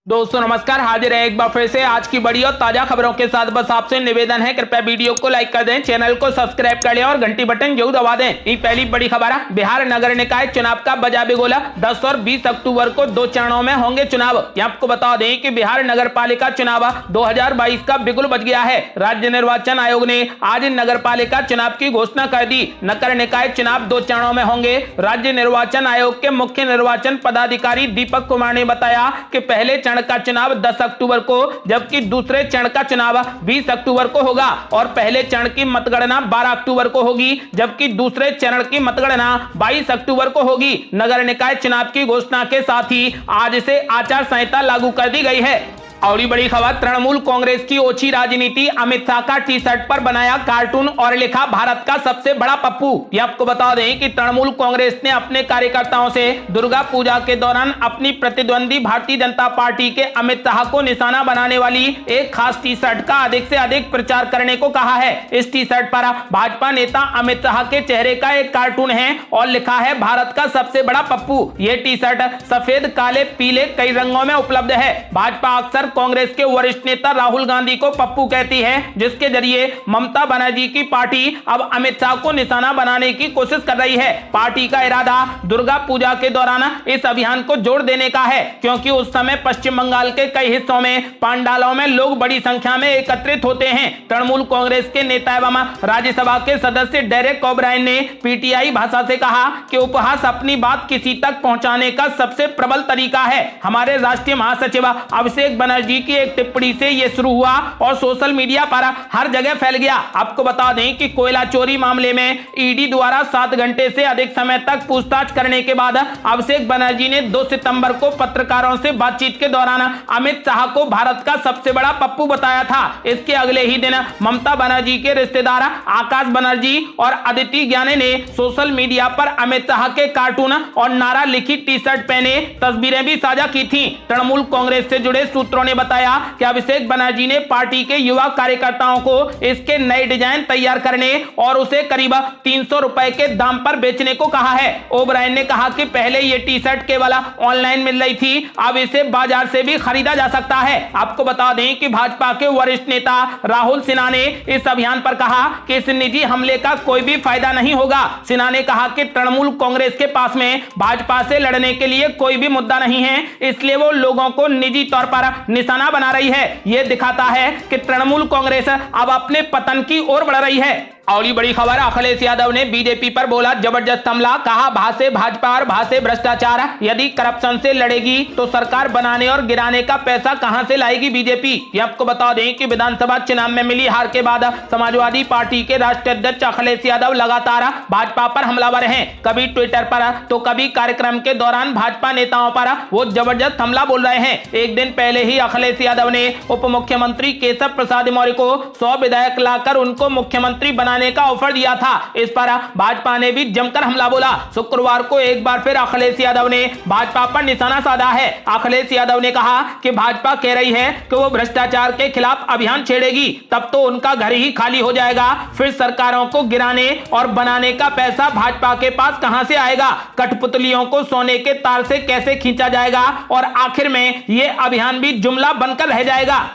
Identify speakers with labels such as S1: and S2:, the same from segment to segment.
S1: दोस्तों नमस्कार, हाजिर है एक बार फिर से आज की बड़ी और ताजा खबरों के साथ। बस आपसे निवेदन है, कृपया वीडियो को लाइक कर दें, चैनल को सब्सक्राइब कर लें और घंटी बटन जरूर दबा दें। ये पहली बड़ी खबर है, बिहार नगर निकाय चुनाव का बजा बिगुला। 10 और 20 अक्टूबर को 2 चरणों में होंगे चुनाव। आपको बता दें कि बिहार नगर पालिका चुनाव 2022 का बिगुल बज गया है। राज्य निर्वाचन आयोग ने आज नगर पालिका चुनाव की घोषणा कर दी। नगर निकाय चुनाव 2 चरणों में होंगे। राज्य निर्वाचन आयोग के मुख्य निर्वाचन पदाधिकारी दीपक कुमार ने बताया कि पहले चरण का चुनाव 10 अक्टूबर को, जबकि दूसरे चरण का चुनाव 20 अक्टूबर को होगा और पहले चरण की मतगणना 12 अक्टूबर को होगी, जबकि दूसरे चरण की मतगणना 22 अक्टूबर को होगी। नगर निकाय चुनाव की घोषणा के साथ ही आज से आचार संहिता लागू कर दी गई है। और बड़ी खबर, तृणमूल कांग्रेस की ओछी राजनीति। अमित शाह का टी शर्ट पर बनाया कार्टून और लिखा भारत का सबसे बड़ा पप्पू। ये आपको बता दें कि तृणमूल कांग्रेस ने अपने कार्यकर्ताओं से दुर्गा पूजा के दौरान अपनी प्रतिद्वंदी भारतीय जनता पार्टी के अमित शाह को निशाना बनाने वाली एक खास टी शर्ट का अधिक से अधिक प्रचार करने को कहा है। इस टी शर्ट पर भाजपा नेता अमित शाह के चेहरे का एक कार्टून है और लिखा है भारत का सबसे बड़ा पप्पू। ये टी शर्ट सफेद, काले, पीले कई रंगों में उपलब्ध है। भाजपा अक्सर कांग्रेस के वरिष्ठ नेता राहुल गांधी को पप्पू कहती है, जिसके जरिए ममता बनर्जी की पार्टी अब अमित शाह को निशाना बनाने की कोशिश कर रही है। पार्टी का इरादा दुर्गा पूजा के दौरान इस अभियान को जोड़ देने का है, क्योंकि उस समय पश्चिम बंगाल के कई हिस्सों में पंडालों में लोग बड़ी संख्या में एकत्रित होते हैं। तृणमूल कांग्रेस के नेता एवं राज्यसभा के सदस्य डेरेक ओब्रायन ने पीटीआई भाषा से कहा कि उपहास अपनी बात किसी तक पहुंचाने का सबसे प्रबल तरीका है। हमारे राष्ट्रीय महासचिव अभिषेक बनर्जी की एक टिप्पणी से यह शुरू हुआ और सोशल मीडिया पर हर जगह फैल गया। आपको बता दें कि कोयला चोरी मामले में ईडी द्वारा 7 घंटे से अधिक समय तक पूछताछ करने के बाद अभिषेक बनर्जी ने 2 सितंबर को पत्रकारों से बातचीत के दौरान अमित शाह को भारत का सबसे बड़ा पप्पू बताया था। इसके अगले ही दिन ममता बनर्जी के रिश्तेदार आकाश बनर्जी और अदिति ज्ञाने ने सोशल मीडिया पर अमित शाह के कार्टून और नारा लिखी टी शर्ट पहने तस्वीरें भी साझा की थी। तृणमूल कांग्रेस से जुड़े सूत्रों ने बताया कि अभिषेक बनर्जी ने पार्टी के युवा कार्यकर्ताओं को इसके नए डिजाइन तैयार करने और उसे करीब 300 रुपए के दाम पर बेचने को कहा है। ओब्रायन ने कहा कि पहले ये टी शर्ट केवल ऑनलाइन मिल रही थी, अब इसे बाजार से भी खरीदा जा सकता है। आपको बता दें कि भाजपा के वरिष्ठ नेता राहुल सिन्हा ने इस अभियान पर कहा कि इस निजी हमले का कोई भी फायदा नहीं होगा। सिन्हा ने कहा कि तृणमूल कांग्रेस के पास में भाजपा से लड़ने के लिए कोई भी मुद्दा नहीं है, इसलिए वो लोगों को निजी तौर पर निशाना बना रही है। यह दिखाता है कि तृणमूल कांग्रेस अब अपने पतन की ओर बढ़ रही है। और बड़ी खबर, अखिलेश यादव ने बीजेपी पर बोला जबरदस्त हमला। कहा भाषे भाजपा और भाषे भ्रष्टाचार। यदि करप्शन से लड़ेगी तो सरकार बनाने और गिराने का पैसा कहां से लाएगी बीजेपी। ये आपको बता दें कि विधानसभा चुनाव में मिली हार के बाद समाजवादी पार्टी के राष्ट्रीय अध्यक्ष अखिलेश यादव लगातार भाजपा पर हमलावर हैं। कभी ट्विटर पर तो कभी कार्यक्रम के दौरान भाजपा नेताओं पर वो जबरदस्त हमला बोल रहे हैं। एक दिन पहले ही अखिलेश यादव ने उप मुख्यमंत्री केशव प्रसाद मौर्य को 100 विधायक लाकर उनको मुख्यमंत्री बनाने का ऑफर दिया था। इस पर भाजपा ने भी जमकर हमला बोला। शुक्रवार को एक बार फिर अखिलेश यादव ने भाजपा पर निशाना साधा है। अखिलेश यादव ने कहा कि भाजपा कह रही है कि वो भ्रष्टाचार के खिलाफ अभियान छेड़ेगी, तब तो उनका घर ही खाली हो जाएगा। फिर सरकारों को गिराने और बनाने का पैसा भाजपा के पास कहां से आएगा। कठपुतलियों को सोने के तार से कैसे खींचा जाएगा और आखिर में ये अभियान भी जुमला बनकर रह जाएगा।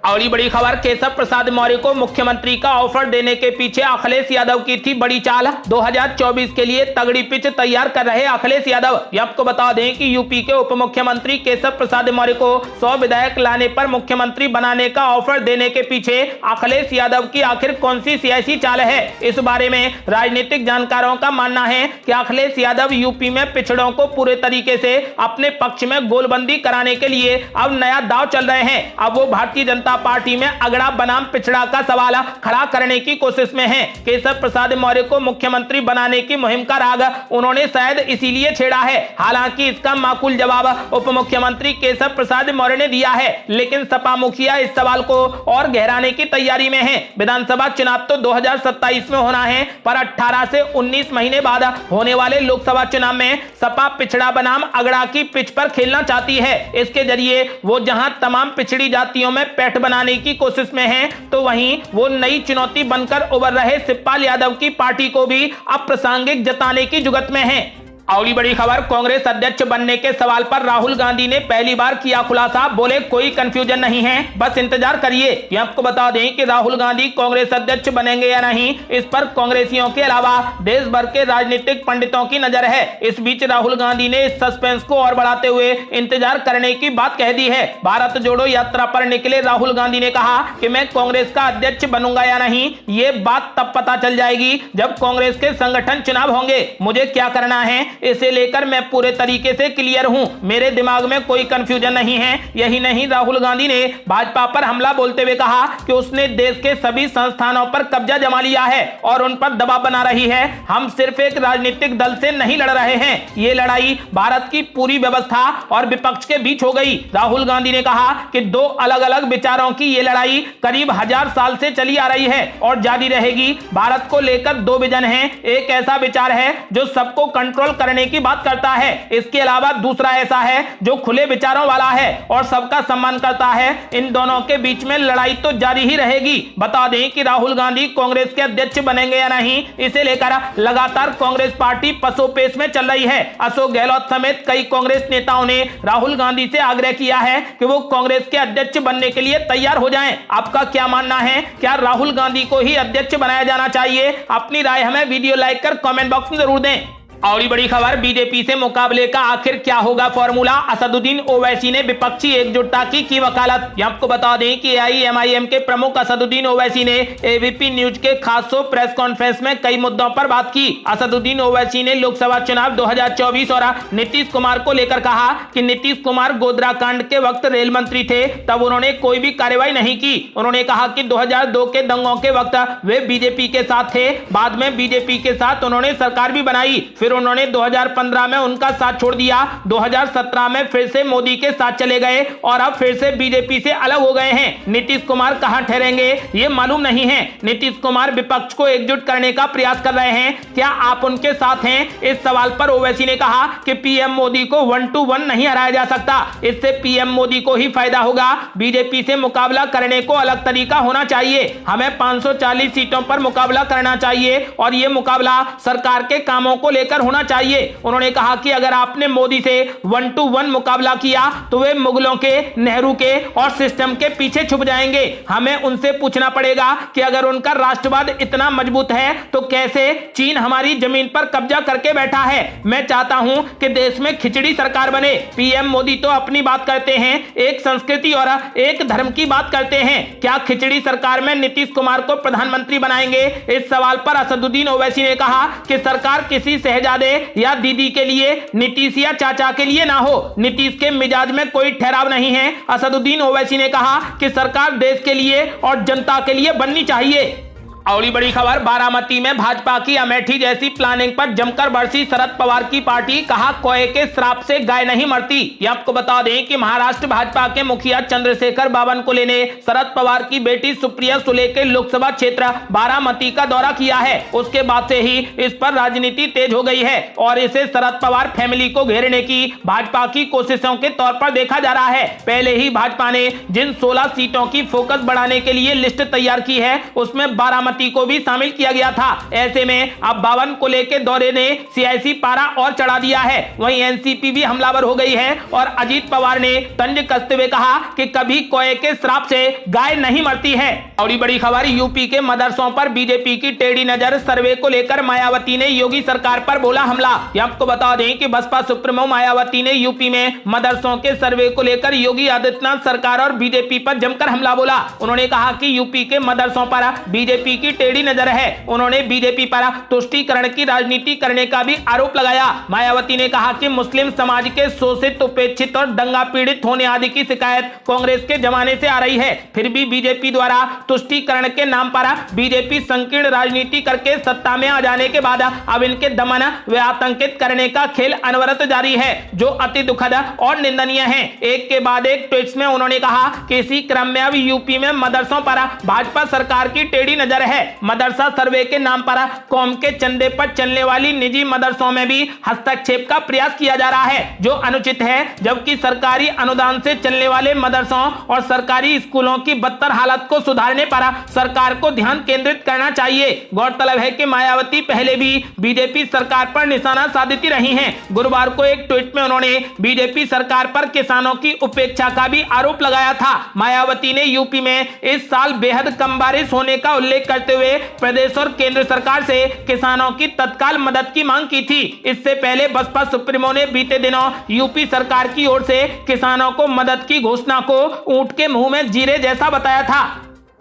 S1: और बड़ी खबर, केशव प्रसाद मौर्य को मुख्यमंत्री का ऑफर देने के पीछे अखिलेश यादव की थी बड़ी चाल। 2024 के लिए तगड़ी पिच तैयार कर रहे अखिलेश यादव। आपको बता दें कि यूपी के उप मुख्यमंत्री केशव प्रसाद मौर्य को 100 विधायक लाने पर मुख्यमंत्री बनाने का ऑफर देने के पीछे अखिलेश यादव की आखिर कौन सी सियासी चाल है। इस बारे में राजनीतिक जानकारों का मानना है कि अखिलेश यादव यूपी में पिछड़ों को पूरे तरीके से अपने पक्ष में गोलबंदी कराने के लिए अब नया दांव चल रहे हैं। अब वो भारतीय जनता पार्टी में अगड़ा बनाम पिछड़ा का सवाल खड़ा करने की कोशिश में है। केशव प्रसाद मौर्य को मुख्यमंत्री बनाने की मुहिम का राग उन्होंने शायद इसीलिए छेड़ा है। हालांकि इसका माकूल जवाब उप मुख्यमंत्री केशव प्रसाद मौर्य ने दिया है, लेकिन सपा मुखिया इस सवाल को और गहराने की तैयारी में है। विधानसभा चुनाव तो 2027 में होना है, पर 18 से 19 महीने बाद होने वाले लोकसभा चुनाव में सपा पिछड़ा बनाम अगड़ा की पिच पर खेलना चाहती है। इसके जरिए वो जहां तमाम पिछड़ी जातियों में पैठ बनाने की कोशिश में है, तो वहीं वो नई चुनौती बनकर उभर रहे शिवपाल यादव की पार्टी को भी अप्रासंगिक जताने की जुगत में है। अगली बड़ी खबर, कांग्रेस अध्यक्ष बनने के सवाल पर राहुल गांधी ने पहली बार किया खुलासा। बोले कोई कंफ्यूजन नहीं है, बस इंतजार करिए। ये आपको बता दें कि राहुल गांधी कांग्रेस अध्यक्ष बनेंगे या नहीं, इस पर कांग्रेसियों के अलावा देश भर के राजनीतिक पंडितों की नजर है। इस बीच राहुल गांधी ने इस सस्पेंस को और बढ़ाते हुए इंतजार करने की बात कह दी है। भारत जोड़ो यात्रा पर निकले राहुल गांधी ने कहा कि मैं कांग्रेस का अध्यक्ष बनूंगा या नहीं, ये बात तब पता चल जाएगी जब कांग्रेस के संगठन चुनाव होंगे। मुझे क्या करना है इसे लेकर मैं पूरे तरीके से क्लियर हूं, मेरे दिमाग में कोई कंफ्यूजन नहीं है। यही नहीं, राहुल गांधी ने भाजपा पर हमला बोलते हुए कहा कि उसने देश के सभी संस्थानों पर कब्जा जमा लिया है और उन पर दबाव बना रही है। हम सिर्फ एक राजनीतिक दल से नहीं लड़ रहे हैं, ये लड़ाई भारत की पूरी व्यवस्था और विपक्ष के बीच हो गई। राहुल गांधी ने कहा कि दो अलग अलग विचारों की ये लड़ाई करीब 1000 साल से चली आ रही है और जारी रहेगी। भारत को लेकर दो विजन है, एक ऐसा विचार है जो सबको कंट्रोल करने की बात करता है, इसके अलावा दूसरा ऐसा है जो खुले विचारों वाला है और सबका सम्मान करता है। इन दोनों के बीच में लड़ाई तो जारी ही रहेगी। बता दें कि राहुल गांधी कांग्रेस के अध्यक्ष बनेंगे या नहीं, इसे लेकर लगातार कांग्रेस पार्टी पसोपेश में चल रही है। अशोक गहलोत समेत कई कांग्रेस नेताओं ने राहुल गांधी से आग्रह किया है कि वो कांग्रेस के अध्यक्ष बनने के लिए तैयार हो जाएं। आपका क्या मानना है, क्या राहुल गांधी को ही अध्यक्ष बनाया जाना चाहिए? अपनी राय हमें वीडियो लाइक कर कमेंट बॉक्स में जरूर दें। और बड़ी खबर, बीजेपी से मुकाबले का आखिर क्या होगा फॉर्मूला? असदुद्दीन ओवैसी ने विपक्षी एकजुटता की वकालत। आपको बता दें कि एआईएमआईएम के प्रमुख असदुद्दीन ओवैसी ने एबीपी न्यूज के खास शो प्रेस कॉन्फ्रेंस में कई मुद्दों पर बात की। असदुद्दीन ओवैसी ने लोकसभा चुनाव 2024 और नीतीश कुमार को लेकर कहा कि नीतीश कुमार गोधरा कांड के वक्त रेल मंत्री थे, तब उन्होंने कोई भी कार्रवाई नहीं की। उन्होंने कहा कि 2002 के दंगों के वक्त वे बीजेपी के साथ थे, बाद में बीजेपी के साथ उन्होंने सरकार भी बनाई, फिर उन्होंने 2015 में उनका साथ छोड़ दिया, 2017 में फिर से मोदी के साथ चले गए और अब फिर से बीजेपी से अलग हो गए हैं। नीतीश कुमार कहां ठहरेंगे ये मालूम नहीं है। नीतीश कुमार विपक्ष को एकजुट करने का प्रयास कर रहे हैं, क्या आप उनके साथ हैं? इस सवाल पर ओवैसी ने कहा कि पीएम मोदी को 1 to 1 नहीं हराया जा सकता, इससे पीएम मोदी को ही फायदा होगा। बीजेपी से मुकाबला करने को अलग तरीका होना चाहिए, हमें 540 सीटों पर मुकाबला करना चाहिए और यह मुकाबला सरकार के कामों को लेकर होना चाहिए। उन्होंने कहा कि अगर आपने मोदी से 1 to 1 मुकाबला किया तो वे मुगलों के, नेहरू के और सिस्टम के पीछे छुप जाएंगे। हमें उनसे पूछना पड़ेगा कि अगर उनका राष्ट्रवाद इतना मजबूत है तो कैसे चीन हमारी जमीन पर कब्जा करके बैठा है। मैं चाहता हूं कि देश में खिचड़ी सरकार बने। पीएम मोदी तो अपनी बात करते हैं, एक संस्कृति और एक धर्म की बात करते हैं, क्या खिचड़ी सरकार में नीतीश कुमार को प्रधानमंत्री बनाएंगे? इस सवाल पर असदुद्दीन ओवैसी ने कहा कि सरकार किसी शहजादे या दीदी के लिए, नीतीश या चाचा के लिए ना हो। नीतीश के मिजाज में कोई ठहराव नहीं है। असदुद्दीन ओवैसी ने कहा कि सरकार देश के लिए और जनता के लिए बननी चाहिए। और बड़ी खबर, बारामती में भाजपा की अमेठी जैसी प्लानिंग पर जमकर बरसी शरद पवार की पार्टी। कहा कोए के श्राप से गाय नहीं मरती। ये आपको बता दें कि महाराष्ट्र भाजपा के मुखिया चंद्रशेखर बावनकुले ने शरद पवार की बेटी सुप्रिया सुले के लोकसभा क्षेत्र बारामती का दौरा किया है। उसके बाद से ही इस पर राजनीति तेज हो गई है और इसे शरद पवार फैमिली को घेरने की भाजपा की कोशिशों के तौर पर देखा जा रहा है। पहले ही भाजपा ने जिन 16 सीटों की फोकस बढ़ाने के लिए लिस्ट तैयार की है उसमें बारामती को भी शामिल किया गया था। ऐसे में अब बावनकुले के दौरे ने सियासी पारा और चढ़ा दिया है। वहीं एनसीपी भी हमलावर हो गई है और अजीत पवार ने तंज कसते हुए कहा कि कभी कोए के श्राप से गाय नहीं मरती है। और बड़ी खबर, यूपी के मदरसों पर बीजेपी की टेढ़ी नजर। सर्वे को लेकर मायावती ने योगी सरकार पर बोला हमला। आपको बता दें कि बसपा सुप्रीमो मायावती ने यूपी में मदरसों के सर्वे को लेकर योगी आदित्यनाथ सरकार और बीजेपी पर जमकर हमला बोला। उन्होंने कहा कि यूपी के मदरसों पर बीजेपी की टेढ़ी नजर है। उन्होंने बीजेपी पर तुष्टीकरण की राजनीति करने का भी आरोप लगाया। मायावती ने कहा कि मुस्लिम समाज के शोषित, उपेक्षित और दंगा पीड़ित होने आदि की शिकायत कांग्रेस के जमाने से आ रही है, फिर भी बीजेपी द्वारा तुष्टीकरण के नाम पर बीजेपी संकीर्ण राजनीति करके सत्ता में आ जाने के बाद अब इनके दमन व आतंकित करने का खेल अनवरत जारी है, जो अति दुखद और निंदनीय है। एक के बाद एक ट्वीट्स में उन्होंने कहा कि इसी क्रम में अब यूपी में मदरसों पर भाजपा सरकार की टेढ़ी नजर है। है। मदरसा सर्वे के नाम पर कौम के चंदे पर चलने वाली निजी मदरसों में भी हस्तक्षेप का प्रयास किया जा रहा है, जो अनुचित है। जबकि सरकारी अनुदान से चलने वाले मदरसों और सरकारी स्कूलों की बदतर हालत को सुधारने पर सरकार को ध्यान केंद्रित करना चाहिए। गौरतलब है कि मायावती पहले भी बीजेपी सरकार पर निशाना साधती रही हैं। गुरुवार को एक ट्वीट में उन्होंने बीजेपी सरकार पर किसानों की उपेक्षा का भी आरोप लगाया था। मायावती ने यूपी में इस साल बेहद कम बारिश होने का उल्लेख करते हुए प्रदेश और केंद्र सरकार से किसानों की तत्काल मदद की मांग की थी। इससे पहले बसपा सुप्रीमो ने बीते दिनों यूपी सरकार की ओर से किसानों को मदद की घोषणा को ऊंट के मुंह में जीरे जैसा बताया था।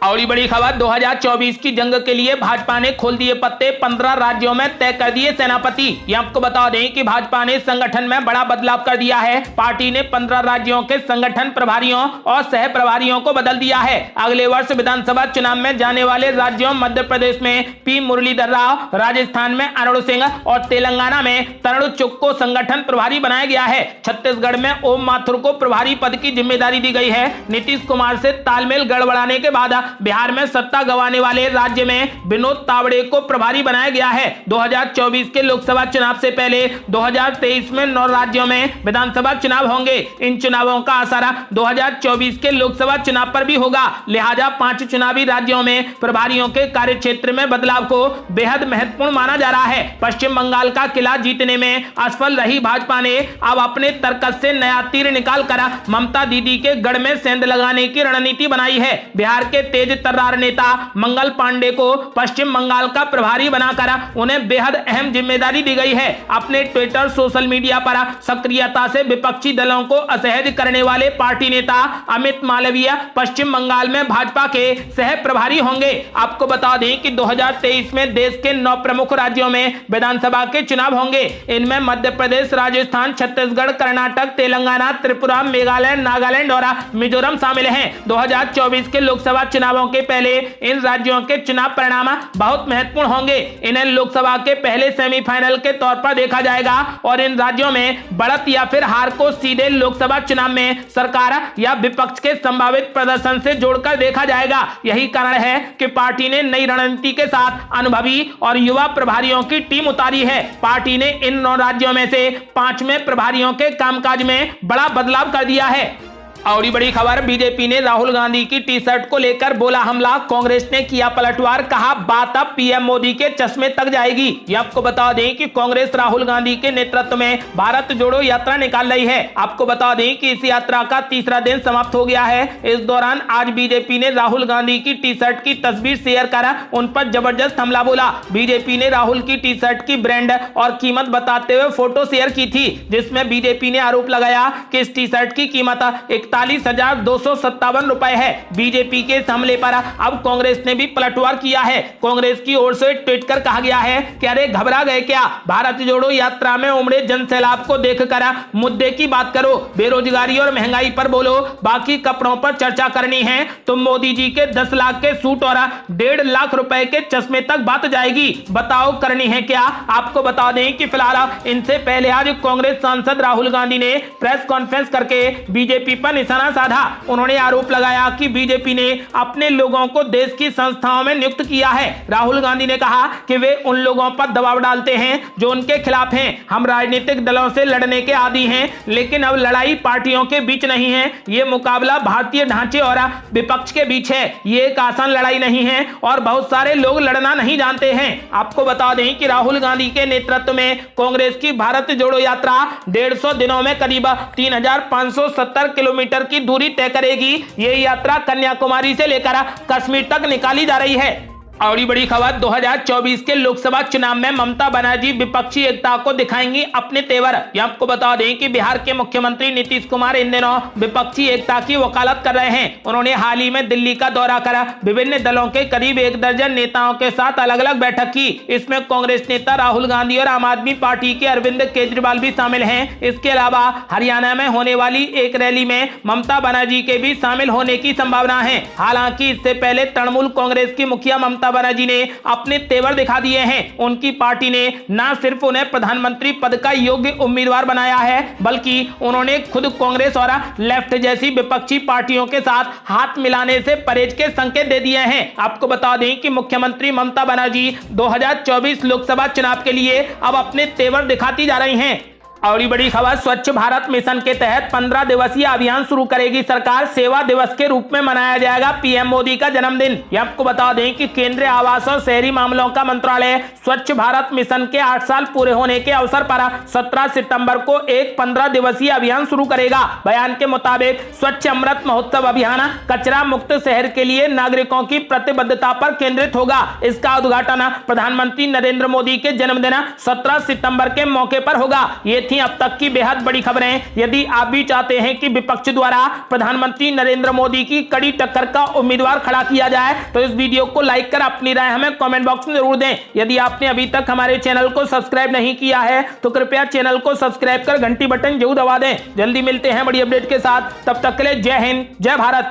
S1: और बड़ी खबर, 2024 की जंग के लिए भाजपा ने खोल दिए पत्ते, 15 राज्यों में तय कर दिए सेनापति। ये आपको बता दें कि भाजपा ने संगठन में बड़ा बदलाव कर दिया है। पार्टी ने 15 राज्यों के संगठन प्रभारियों और सह प्रभारियों को बदल दिया है। अगले वर्ष विधानसभा चुनाव में जाने वाले राज्यों मध्य प्रदेश में पी मुरलीधर राव, राजस्थान में अरुण सिंह और तेलंगाना में तरुण चुग को संगठन प्रभारी बनाया गया है। छत्तीसगढ़ में ओम माथुर को प्रभारी पद की जिम्मेदारी दी गई है। नीतीश कुमार से तालमेल गड़बड़ाने के बाद बिहार में सत्ता गंवाने वाले राज्य में विनोद तावड़े को प्रभारी बनाया गया है। 2024 के लोकसभा चुनाव से पहले 2023 में 9 राज्यों में विधानसभा चुनाव होंगे। इन चुनावों का असर 2024 के लोकसभा चुनाव पर भी होगा। लिहाजा 5 चुनावी राज्यों में प्रभारियों के कार्यक्षेत्र में बदलाव को बेहद महत्वपूर्ण माना जा रहा है। पश्चिम बंगाल का किला जीतने में असफल रही भाजपा ने अब अपने तर्कस से नया तीर निकालकर ममता दीदी के गढ़ में सेंध लगाने की रणनीति बनाई है। बिहार के तेज तर्रार नेता मंगल पांडे को पश्चिम बंगाल का प्रभारी बनाकर उन्हें बेहद अहम जिम्मेदारी दी गई है। अपने ट्विटर सोशल मीडिया पर सक्रियता से विपक्षी दलों को असहज करने वाले पार्टी नेता अमित मालवीय पश्चिम बंगाल में भाजपा के सह प्रभारी होंगे। आपको बता दें कि 2023 में देश के 9 प्रमुख राज्यों में विधानसभा के चुनाव होंगे। इनमें मध्य प्रदेश, राजस्थान, छत्तीसगढ़, कर्नाटक, तेलंगाना, त्रिपुरा, मेघालय, नागालैंड और मिजोरम शामिल हैं। 2024 के लोकसभा चुनावों के पहले इन राज्यों के चुनाव परिणाम बहुत महत्वपूर्ण होंगे। इन्हें लोकसभा के पहले सेमीफाइनल के तौर पर देखा जाएगा और इन राज्यों में बढ़त या फिर हार को सीधे लोकसभा चुनाव में सरकार या विपक्ष के संभावित प्रदर्शन से जोड़कर देखा जाएगा। यही कारण है कि पार्टी ने नई रणनीति के साथ अनुभवी और युवा प्रभारियों की टीम उतारी है। पार्टी ने इन 9 राज्यों में से 5 में प्रभारियों के कामकाज में बड़ा बदलाव कर दिया है। और बड़ी खबर, बीजेपी ने राहुल गांधी की टी शर्ट को लेकर बोला हमला, कांग्रेस ने किया पलटवार, कहा बात अब पीएम मोदी के चश्मे तक जाएगी। ये आपको बता दें कि कांग्रेस राहुल गांधी के नेतृत्व में भारत जोड़ो यात्रा निकाल रही है। आपको बता दें कि इस यात्रा का तीसरा दिन समाप्त हो गया है। इस दौरान आज बीजेपी ने राहुल गांधी की टी शर्ट की तस्वीर शेयर कर उन पर जबरदस्त हमला बोला। बीजेपी ने राहुल की टी शर्ट की ब्रांड और कीमत बताते हुए फोटो शेयर की थी, जिसमें बीजेपी ने आरोप लगाया कि इस टी शर्ट की कीमत 41,257 रुपए है। बीजेपी के इस हमले पर अब कांग्रेस ने भी पलटवार किया है। कांग्रेस की ओर से ट्वीट कर कहा गया है कि अरे घबरा गए क्या, भारत जोड़ो यात्रा में उमड़े जन सैलाब को देखकर मुद्दे की बात करो, बेरोजगारी और महंगाई पर बोलो, बाकी कपड़ों पर चर्चा करनी है तो मोदी जी के 10 लाख के सूट और 1.5 लाख रुपए के चश्मे तक बात जाएगी, बताओ करनी है क्या। आपको बता दें कि फिलहाल इनसे पहले आज कांग्रेस सांसद राहुल गांधी ने प्रेस कॉन्फ्रेंस करके बीजेपी पर निशाना साधा। उन्होंने आरोप लगाया कि बीजेपी ने अपने लोगों को देश की संस्थाओं में नियुक्त किया है। राहुल गांधी ने कहा कि वे उन लोगों पर दबाव डालते हैं जो उनके खिलाफ हैं। हम राजनीतिक दलों से लड़ने के आदी हैं, लेकिन अब लड़ाई पार्टियों के बीच नहीं है, ये मुकाबला भारतीय ढांचे और विपक्ष के बीच है। ये एक आसान लड़ाई नहीं है और बहुत सारे लोग लड़ना नहीं जानते हैं। आपको बता दें कि राहुल गांधी के नेतृत्व में कांग्रेस की भारत जोड़ो यात्रा 150 दिनों में करीब 3,570 किलोमीटर की दूरी तय करेगी। ये यात्रा कन्याकुमारी से लेकर कश्मीर तक निकाली जा रही है। और बड़ी खबर, 2024 के लोकसभा चुनाव में ममता बनर्जी विपक्षी एकता को दिखाएंगी अपने तेवर। ये आपको बता दें कि बिहार के मुख्यमंत्री नीतीश कुमार इन दिनों विपक्षी एकता की वकालत कर रहे हैं। उन्होंने हाल ही में दिल्ली का दौरा कर विभिन्न दलों के करीब 1 दर्जन नेताओं के साथ अलग अलग बैठक की। इसमें कांग्रेस नेता राहुल गांधी और आम आदमी पार्टी के अरविंद केजरीवाल भी शामिल हैं। इसके अलावा हरियाणा में होने वाली एक रैली में ममता बनर्जी के भी शामिल होने की संभावना है। हालांकि इससे पहले तृणमूल कांग्रेस की मुखिया ममता ममता बनर्जी ने अपने तेवर दिखा दिए हैं। उनकी पार्टी ने न सिर्फ उन्हें प्रधानमंत्री पद का योग्य उम्मीदवार बनाया है, बल्कि उन्होंने खुद कांग्रेस और लेफ्ट जैसी विपक्षी पार्टियों के साथ हाथ मिलाने से परहेज के संकेत दे दिए हैं। आपको बता दें कि मुख्यमंत्री ममता बनर्जी 2024 लोकसभा चुनाव के लिए अब अपने तेवर दिखाती जा रही हैं। और बड़ी खबर, स्वच्छ भारत मिशन के तहत 15 दिवसीय अभियान शुरू करेगी सरकार। सेवा दिवस के रूप में मनाया जाएगा पीएम मोदी का जन्मदिन। यह आपको बता दें कि केंद्रीय आवास और शहरी मामलों का मंत्रालय स्वच्छ भारत मिशन के 8 साल पूरे होने के अवसर पर 17 सितंबर को एक 15 दिवसीय अभियान शुरू करेगा। बयान के मुताबिक स्वच्छ अमृत महोत्सव अभियान कचरा मुक्त शहर के लिए नागरिकों की प्रतिबद्धता पर केंद्रित होगा। इसका उद्घाटन प्रधानमंत्री नरेंद्र मोदी के जन्मदिन 17 सितंबर के मौके पर होगा। ये थी अब तक की बेहद बड़ी खबरें। यदि आप भी चाहते हैं कि विपक्ष द्वारा प्रधानमंत्री नरेंद्र मोदी की कड़ी टक्कर का उम्मीदवार खड़ा किया जाए तो इस वीडियो को लाइक कर अपनी राय हमें कमेंट बॉक्स में जरूर दें। यदि आपने अभी तक हमारे चैनल को सब्सक्राइब नहीं किया है तो कृपया चैनल को सब्सक्राइब कर घंटी बटन जरूर दबा दें। जल्दी मिलते हैं बड़ी अपडेट के साथ, तब तक के लिए जय हिंद, जय भारत।